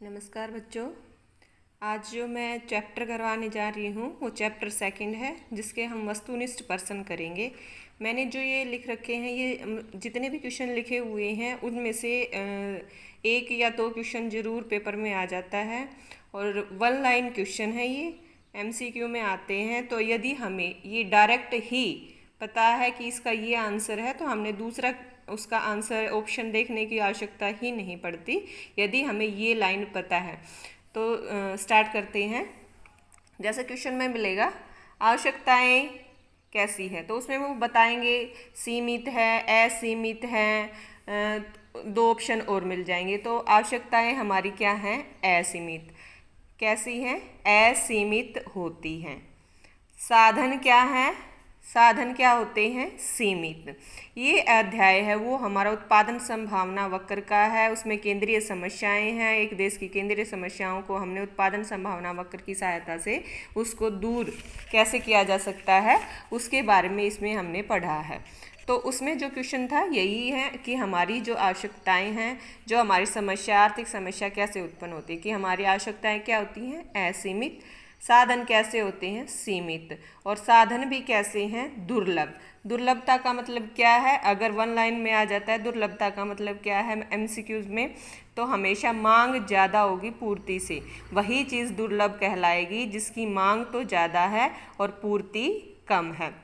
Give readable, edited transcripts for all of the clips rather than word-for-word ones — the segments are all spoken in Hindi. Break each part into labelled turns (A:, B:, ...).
A: नमस्कार बच्चों। आज जो मैं चैप्टर करवाने जा रही हूँ वो चैप्टर सेकंड है, जिसके हम वस्तुनिष्ठ प्रश्न करेंगे। मैंने जो ये लिख रखे हैं, ये जितने भी क्वेश्चन लिखे हुए हैं उनमें से एक या दो क्वेश्चन ज़रूर पेपर में आ जाता है और वन लाइन क्वेश्चन है, ये एमसीक्यू में आते हैं। तो यदि हमें ये डायरेक्ट ही पता है कि इसका ये आंसर है तो हमने दूसरा उसका आंसर ऑप्शन देखने की आवश्यकता ही नहीं पड़ती, यदि हमें ये लाइन पता है। तो स्टार्ट करते हैं। जैसे क्वेश्चन में मिलेगा आवश्यकताएं कैसी है, तो उसमें वो बताएंगे सीमित है, असीमित है, दो ऑप्शन और मिल जाएंगे। तो आवश्यकताएं हमारी क्या हैं? असीमित। कैसी हैं? असीमित होती हैं। साधन क्या है? साधन क्या होते हैं? सीमित। ये अध्याय है वो हमारा उत्पादन संभावना वक्र का है। उसमें केंद्रीय समस्याएं हैं। एक देश की केंद्रीय समस्याओं को हमने उत्पादन संभावना वक्र की सहायता से उसको दूर कैसे किया जा सकता है उसके बारे में इसमें हमने पढ़ा है। तो उसमें जो क्वेश्चन था यही है कि हमारी जो आवश्यकताएं हैं, जो हमारी समस्या, आर्थिक समस्या कैसे उत्पन्न होती है, कि हमारी आवश्यकताएं क्या होती हैं? असीमित। साधन कैसे होते हैं? सीमित। और साधन भी कैसे हैं? दुर्लभ। दुर्लभता का मतलब क्या है? अगर वन लाइन में आ जाता है दुर्लभता का मतलब क्या है एमसीक्यूज में, तो हमेशा मांग ज़्यादा होगी पूर्ति से, वही चीज़ दुर्लभ कहलाएगी जिसकी मांग तो ज़्यादा है और पूर्ति कम है,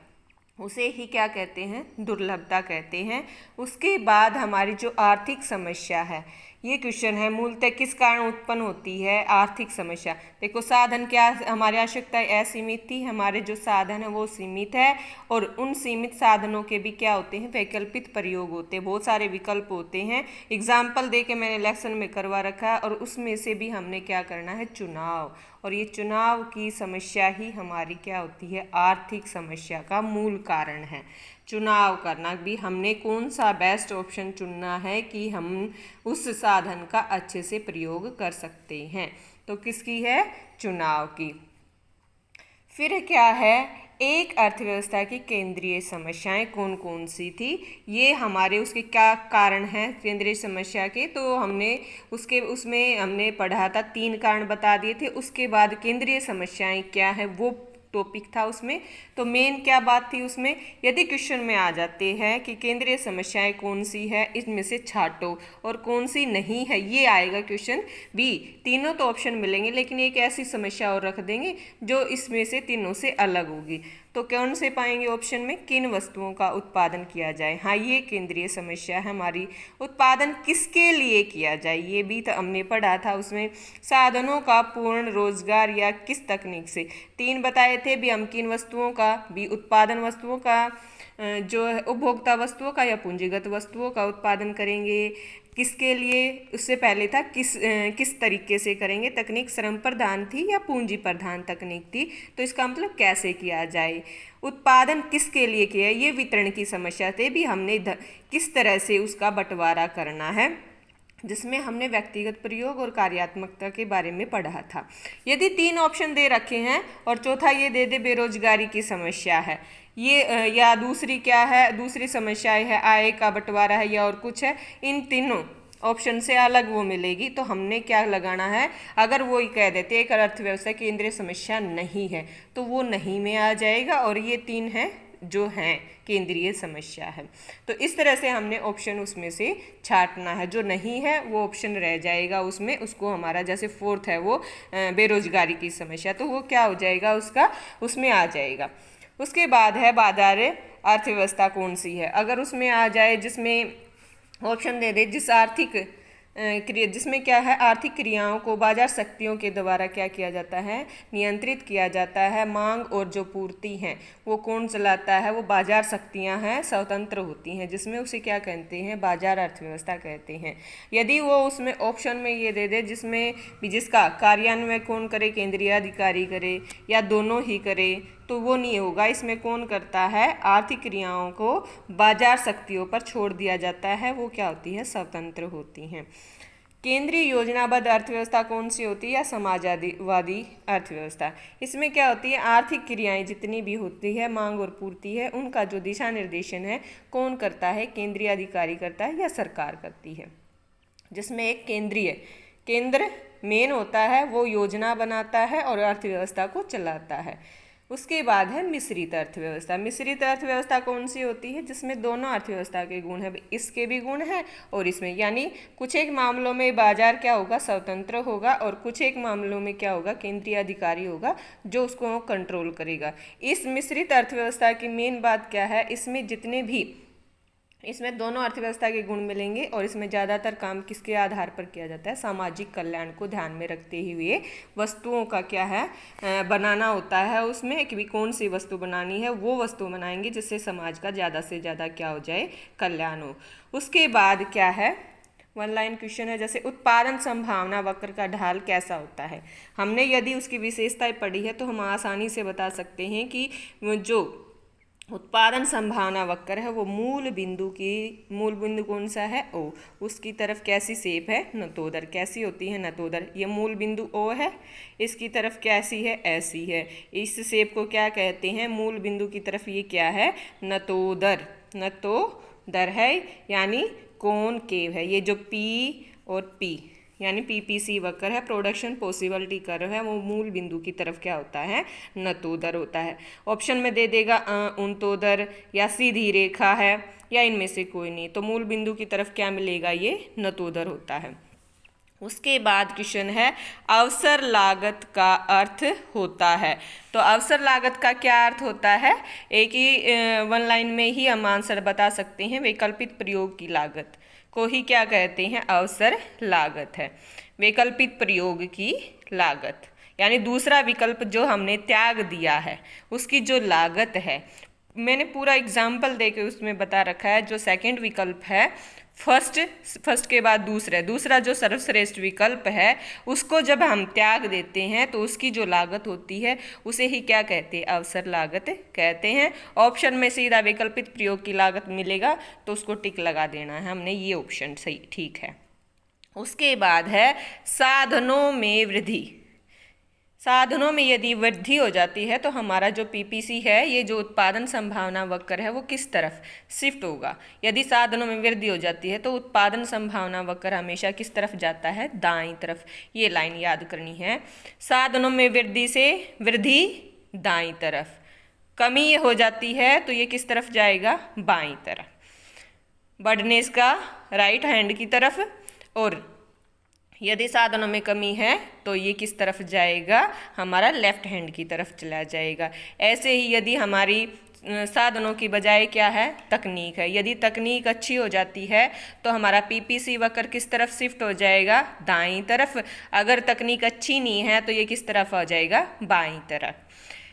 A: उसे ही क्या कहते हैं? दुर्लभता कहते हैं। उसके बाद हमारी जो आर्थिक समस्या है, ये क्वेश्चन है मूलतः किस कारण उत्पन्न होती है आर्थिक समस्या। देखो साधन क्या, हमारी आवश्यकता असीमित थी, हमारे जो साधन है वो सीमित है और उन सीमित साधनों के भी क्या होते हैं? वैकल्पिक प्रयोग होते हैं, बहुत सारे विकल्प होते हैं। एग्जाम्पल दे के मैंने लेक्शन में करवा रखा है और उसमें से भी हमने क्या करना है? चुनाव। और ये चुनाव की समस्या ही हमारी क्या होती है? आर्थिक समस्या का मूल कारण है। चुनाव करना भी, हमने कौन सा बेस्ट ऑप्शन चुनना है कि हम उस साधन का अच्छे से प्रयोग कर सकते हैं। तो किसकी है? चुनाव की। फिर क्या है? एक अर्थव्यवस्था की केंद्रीय समस्याएं कौन कौन सी थी, ये हमारे उसके क्या कारण हैं केंद्रीय समस्या के, तो हमने उसमें हमने पढ़ा था, 3 कारण बता दिए थे। उसके बाद केंद्रीय समस्याएं क्या है वो टॉपिक था उसमें। तो मेन क्या बात थी उसमें, यदि क्वेश्चन में आ जाते हैं कि केंद्रीय समस्याएं कौन सी है, इसमें से छांटो और कौन सी नहीं है, ये आएगा क्वेश्चन बी। तीनों तो ऑप्शन मिलेंगे लेकिन एक ऐसी समस्या और रख देंगे जो इसमें से तीनों से अलग होगी। तो कौन से पाएंगे ऑप्शन में? किन वस्तुओं का उत्पादन किया जाए। हाँ, ये केंद्रीय समस्या है हमारी। उत्पादन किसके लिए किया जाए, ये भी तो हमने पढ़ा था उसमें। साधनों का पूर्ण रोजगार या किस तकनीक से। 3 बताए थे भी हम, किन वस्तुओं का, भी उत्पादन वस्तुओं का, जो है उपभोक्ता वस्तुओं का या पूंजीगत वस्तुओं का उत्पादन करेंगे। किसके लिए? उससे पहले था किस तरीके से करेंगे। तकनीक श्रम प्रधान थी या पूंजी प्रधान तकनीक थी, तो इसका मतलब कैसे किया जाए। उत्पादन किसके लिए किया है, ये वितरण की समस्या थे भी, हमने किस तरह से उसका बंटवारा करना है, जिसमें हमने व्यक्तिगत प्रयोग और कार्यात्मकता के बारे में पढ़ा था। यदि 3 ऑप्शन दे रखे हैं और चौथा ये दे दे बेरोजगारी की समस्या है, ये या दूसरी क्या है, दूसरी समस्याएं है, आय का बंटवारा है या और कुछ है, इन तीनों ऑप्शन से अलग वो मिलेगी। तो हमने क्या लगाना है, अगर वो कह देते एक अर्थव्यवस्था केंद्रीय समस्या नहीं है तो वो नहीं में आ जाएगा और ये 3 है जो हैं केंद्रीय समस्या है। तो इस तरह से हमने ऑप्शन उसमें से छांटना है, जो नहीं है वो ऑप्शन रह जाएगा उसमें, उसको हमारा जैसे 4th है वो बेरोजगारी की समस्या, तो वो क्या हो जाएगा उसका, उसमें आ जाएगा। उसके बाद है बाजार अर्थव्यवस्था कौन सी है, अगर उसमें आ जाए जिसमें ऑप्शन दे दे जिस आर्थिक क्रिया, जिसमें क्या है आर्थिक क्रियाओं को बाजार शक्तियों के द्वारा क्या किया जाता है? नियंत्रित किया जाता है। मांग और जो पूर्ति हैं वो कौन चलाता है? वो बाजार शक्तियां हैं, स्वतंत्र होती हैं, जिसमें उसे क्या कहते हैं? बाजार अर्थव्यवस्था कहते हैं। यदि वो उसमें ऑप्शन में ये दे दे जिसमें भी जिसका कार्यान्वयन कौन करे? केंद्रीय अधिकारी करे या दोनों ही करे, तो वो नहीं होगा। इसमें कौन करता है? आर्थिक क्रियाओं को बाजार शक्तियों पर छोड़ दिया जाता है, वो क्या होती है? स्वतंत्र होती हैं। केंद्रीय योजनाबद्ध अर्थव्यवस्था कौन सी होती है? या समाजवादी अर्थव्यवस्था। इसमें क्या होती है? आर्थिक क्रियाएं जितनी भी होती है, मांग और पूर्ति है, उनका जो दिशा निर्देशन है कौन करता है? केंद्रीय अधिकारी करता है या सरकार करती है। जिसमें एक केंद्र मेन होता है वो योजना बनाता है और अर्थव्यवस्था को चलाता है। उसके बाद है मिश्रित अर्थव्यवस्था। मिश्रित अर्थव्यवस्था कौन सी होती है? जिसमें दोनों अर्थव्यवस्था के गुण है, इसके भी गुण हैं और इसमें, यानी कुछ एक मामलों में बाजार क्या होगा, स्वतंत्र होगा, और कुछ एक मामलों में क्या होगा, केंद्रीय अधिकारी होगा जो उसको कंट्रोल करेगा। इस मिश्रित अर्थव्यवस्था की मेन बात क्या है, इसमें दोनों अर्थव्यवस्था के गुण मिलेंगे और इसमें ज़्यादातर काम किसके आधार पर किया जाता है, सामाजिक कल्याण को ध्यान में रखते हुए वस्तुओं का क्या है बनाना होता है। उसमें कि भी कौन सी वस्तु बनानी है, वो वस्तु बनाएंगे जिससे समाज का ज़्यादा से ज़्यादा क्या हो जाए, कल्याण हो। उसके बाद क्या है, वन लाइन क्वेश्चन है, जैसे उत्पादन संभावना वक्र का ढाल कैसा होता है। हमने यदि उसकी विशेषताएं पढ़ी है तो हम आसानी से बता सकते हैं कि जो उत्पादन संभावना वक्र है वो मूल बिंदु कौन सा है, ओ, उसकी तरफ कैसी शेप है, नतोदर। कैसी होती है, नतोदर। ये मूल बिंदु ओ है, इसकी तरफ कैसी है, ऐसी है। इस शेप को क्या कहते हैं, मूल बिंदु की तरफ ये क्या है, नतोदर। नतोदर है, यानी कॉनकेव है। ये जो पी और पी यानी पीपीसी वक्र है, प्रोडक्शन पॉसिबिलिटी कर्व है, वो मूल बिंदु की तरफ क्या होता है, नतोदर होता है। ऑप्शन में दे देगा उनतोदर या सीधी रेखा है या इनमें से कोई नहीं, तो मूल बिंदु की तरफ क्या मिलेगा, ये नतोदर होता है। उसके बाद क्वेश्चन है अवसर लागत का अर्थ होता है। तो अवसर लागत का क्या अर्थ होता है, एक ही वन लाइन में ही हम आंसर बता सकते हैं। वैकल्पिक प्रयोग की लागत को ही क्या कहते हैं, अवसर लागत है। वैकल्पिक प्रयोग की लागत यानी दूसरा विकल्प जो हमने त्याग दिया है उसकी जो लागत है, मैंने पूरा एग्जाम्पल देके उसमें बता रखा है। जो सेकंड विकल्प है, फर्स्ट के बाद दूसरा जो सर्वश्रेष्ठ विकल्प है उसको जब हम त्याग देते हैं तो उसकी जो लागत होती है उसे ही क्या कहते हैं, अवसर लागत कहते हैं। ऑप्शन में सीधा वैकल्पिक प्रयोग की लागत मिलेगा तो उसको टिक लगा देना है हमने, ये ऑप्शन सही ठीक है। उसके बाद है साधनों में वृद्धि। साधनों में यदि वृद्धि हो जाती है तो हमारा जो पीपीसी है, ये जो उत्पादन संभावना वक्र है वो किस तरफ शिफ्ट होगा। यदि साधनों में वृद्धि हो जाती है तो उत्पादन संभावना वक्र हमेशा किस तरफ जाता है, दाईं तरफ। ये लाइन याद करनी है। साधनों में वृद्धि से वृद्धि दाईं तरफ, कमी हो जाती है तो ये किस तरफ जाएगा, बाईं तरफ। बढ़ने इसका राइट हैंड की तरफ, और यदि साधनों में कमी है तो ये किस तरफ जाएगा, हमारा लेफ्ट हैंड की तरफ चला जाएगा। ऐसे ही यदि हमारी साधनों की बजाय क्या है, तकनीक है, यदि तकनीक अच्छी हो जाती है तो हमारा पीपीसी वक्र किस तरफ शिफ्ट हो जाएगा, दाईं तरफ। अगर तकनीक अच्छी नहीं है तो ये किस तरफ आ जाएगा, बाईं तरफ।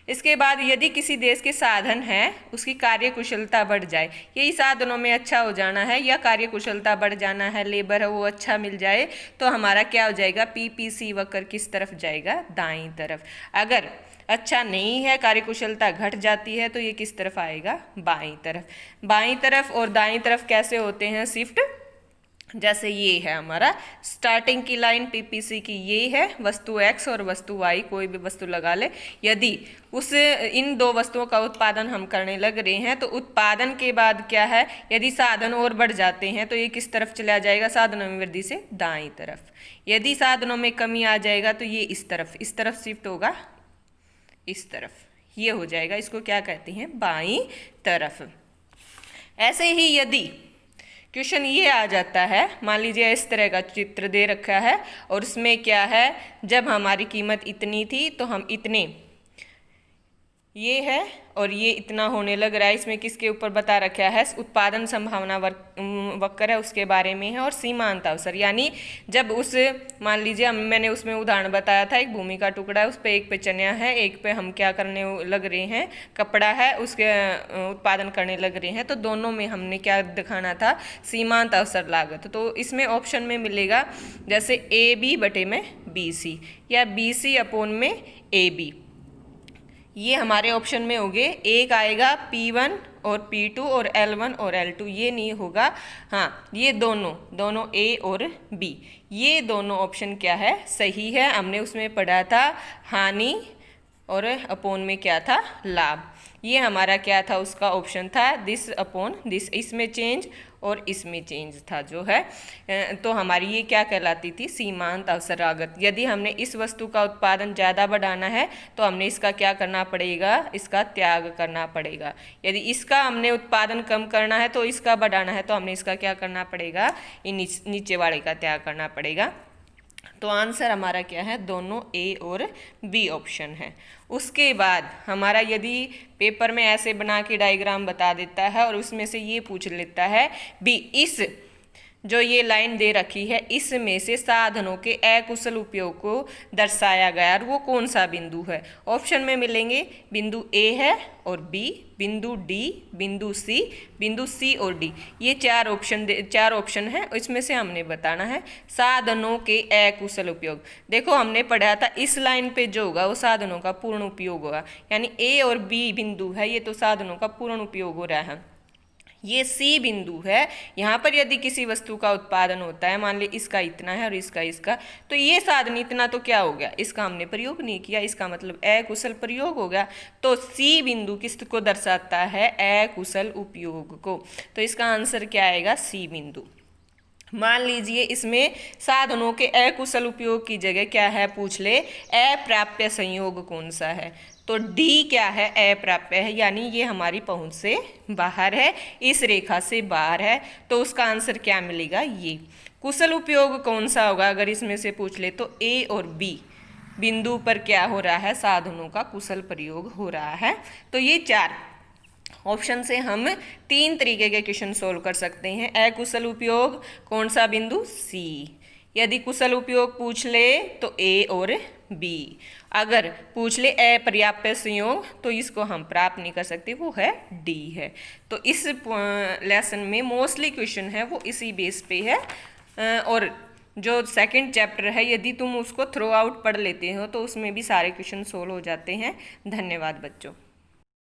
A: इसके बाद यदि किसी देश के साधन है उसकी कार्यकुशलता बढ़ जाए, यही साधनों में अच्छा हो जाना है या कार्यकुशलता बढ़ जाना है, लेबर है वो अच्छा मिल जाए, तो हमारा क्या हो जाएगा, पीपीसी वक्र किस तरफ जाएगा, दाईं तरफ। अगर अच्छा नहीं है, कार्यकुशलता घट जाती है तो ये किस तरफ आएगा, बाईं तरफ। बाईं तरफ और दाईं तरफ कैसे होते हैं शिफ्ट, जैसे ये है हमारा स्टार्टिंग की लाइन पीपीसी की, ये है वस्तु x और वस्तु y, कोई भी वस्तु लगा ले। यदि इन दो वस्तुओं का उत्पादन हम करने लग रहे हैं तो उत्पादन के बाद क्या है, यदि साधन और बढ़ जाते हैं तो ये किस तरफ चला जाएगा, साधनों में वृद्धि से दाईं तरफ। यदि साधनों में कमी आ जाएगा तो ये इस तरफ शिफ्ट होगा, इस तरफ ये हो जाएगा। इसको क्या कहते हैं, बाईं तरफ। ऐसे ही यदि क्वेश्चन ये आ जाता है, मान लीजिए इस तरह का चित्र दे रखा है और इसमें क्या है, जब हमारी कीमत इतनी थी तो हम इतने, ये है और ये इतना होने लग रहा है। इसमें किसके ऊपर बता रखा है, उत्पादन संभावना वक्र है उसके बारे में है, और सीमांत अवसर यानी जब मान लीजिए मैंने उसमें उदाहरण बताया था, एक भूमि का टुकड़ा है, उस पर एक पे चना है, एक पे हम क्या करने लग रहे हैं, कपड़ा है, उसके उत्पादन करने लग रहे हैं, तो दोनों में हमने क्या दिखाना था, सीमांत अवसर लागत। तो इसमें ऑप्शन में मिलेगा जैसे AB/BC या BC/में AB, ये हमारे ऑप्शन में होंगे। एक आएगा P1 और P2 और L1 और L2, ये नहीं होगा। हाँ, ये दोनों A और B, ये दोनों ऑप्शन क्या है, सही है। हमने उसमें पढ़ा था हानि और अपोन में क्या था, लाभ। ये हमारा क्या था, उसका ऑप्शन था दिस अपॉन दिस। इसमें चेंज और इसमें चेंज था जो है, तो हमारी ये क्या कहलाती थी, सीमांत अवसरागत। यदि हमने इस वस्तु का उत्पादन ज़्यादा बढ़ाना है तो हमने इसका क्या करना पड़ेगा, इसका त्याग करना पड़ेगा। यदि इसका हमने उत्पादन कम करना है तो इसका बढ़ाना है तो हमने इसका क्या करना पड़ेगा, नीचे वाले का त्याग करना पड़ेगा। तो आंसर हमारा क्या है, दोनों ए और बी ऑप्शन है। उसके बाद हमारा यदि पेपर में ऐसे बना के डायग्राम बता देता है और उसमें से ये पूछ लेता है बी, इस जो ये लाइन दे रखी है इसमें से साधनों के अकुशल उपयोग को दर्शाया गया और वो कौन सा बिंदु है। ऑप्शन में मिलेंगे बिंदु ए है और बी, बिंदु डी, बिंदु सी और डी। ये चार ऑप्शन है, इसमें से हमने बताना है साधनों के अकुशल उपयोग। देखो हमने पढ़ा था इस लाइन पे जो होगा वो साधनों का पूर्ण उपयोग होगा, यानी ए और बी बिंदु है ये तो साधनों का पूर्ण उपयोग हो रहा है। ये सी बिंदु है, यहाँ पर यदि किसी वस्तु का उत्पादन होता है, मान ली इसका इतना है और इसका, तो ये साधन इतना तो क्या हो गया, इसका हमने प्रयोग नहीं किया, इसका मतलब अकुशल प्रयोग हो गया। तो सी बिंदु किस को दर्शाता है, अकुशल उपयोग को। तो इसका आंसर क्या आएगा, सी बिंदु। मान लीजिए इसमें साधनों के अकुशल उपयोग की जगह क्या है पूछ ले, अप्राप्य संयोग कौन सा है, तो डी क्या है, अप्राप्य है, यानी ये हमारी पहुंच से बाहर है, इस रेखा से बाहर है। तो उसका आंसर क्या मिलेगा, ये। कुशल उपयोग कौन सा होगा अगर इसमें से पूछ ले, तो ए और बी बिंदु पर क्या हो रहा है, साधनों का कुशल प्रयोग हो रहा है। तो ये चार ऑप्शन से हम 3 तरीके के क्वेश्चन सोल्व कर सकते हैं। अकुशल उपयोग कौन सा बिंदु, सी। यदि कुशल उपयोग पूछ ले तो ए और बी। अगर पूछ ले अपर्याप्य संयोग तो इसको हम प्राप्त नहीं कर सकते, वो है डी है। तो इस लेसन में मोस्टली क्वेश्चन है वो इसी बेस पे है। और जो सेकंड चैप्टर है यदि तुम उसको थ्रू आउट पढ़ लेते हो तो उसमें भी सारे क्वेश्चन सोल्व हो जाते हैं। धन्यवाद बच्चों।